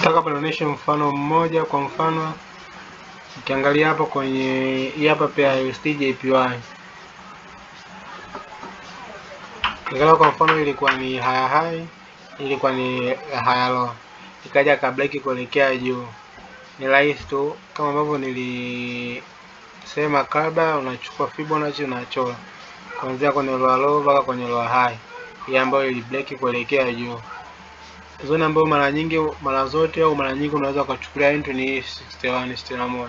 nataka hapa nionyeshe mfano mmoja. Kwa mfano ukiangalia hapo kwenye hii hapa pia USD JPY. Ingawa kwa mfano ilikuwa ni high, ilikuwa ni high low, ikaja ka break kuelekea juu. Ni rahisi tu kama ambavyo nilisema kabla, unachukua Fibonacci unachora kuanzia kwenye low mpaka kwenye low high, hii ambayo ili break kuelekea juu. Zone ambayo mara zote au mara nyingi unaweza kuchukulia entry ni 61 61.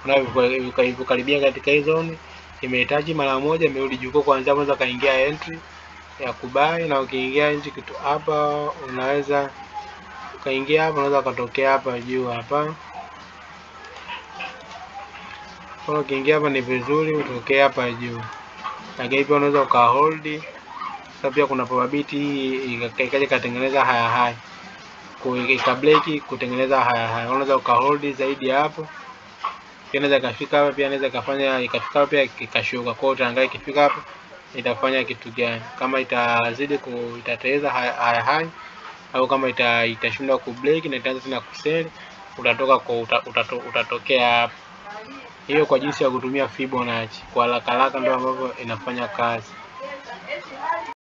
Unapokaribia katika hii zone, imehitaji mara moja imerudi juu, kuanzia kwanza kaingia entry ya kubai, na ukiingia nje kitu hapa unaweza ukaingia hapa, unaweza kutokea hapa juu hapa. Kwa ukiingia hapa ni vizuri utokee hapa juu, lakini pia unaweza uka hold. Sasa pia kuna probability ikaja katengeneza high ika break kutengeneza high, unaweza uka hold zaidi hapo. Pia inaweza kafika hapa, pia inaweza kafanya ikafika hapa pia ikashuka. Kwa hiyo utaangalia ikifika hapa itafanya kitu gani, kama itazidi itateleza high au kama itashindwa ku break na itaanza tena kusell, utatoka kwa utatokea hapa. Hiyo kwa jinsi ya kutumia Fibonacci kwa haraka ndio ambavyo inafanya kazi.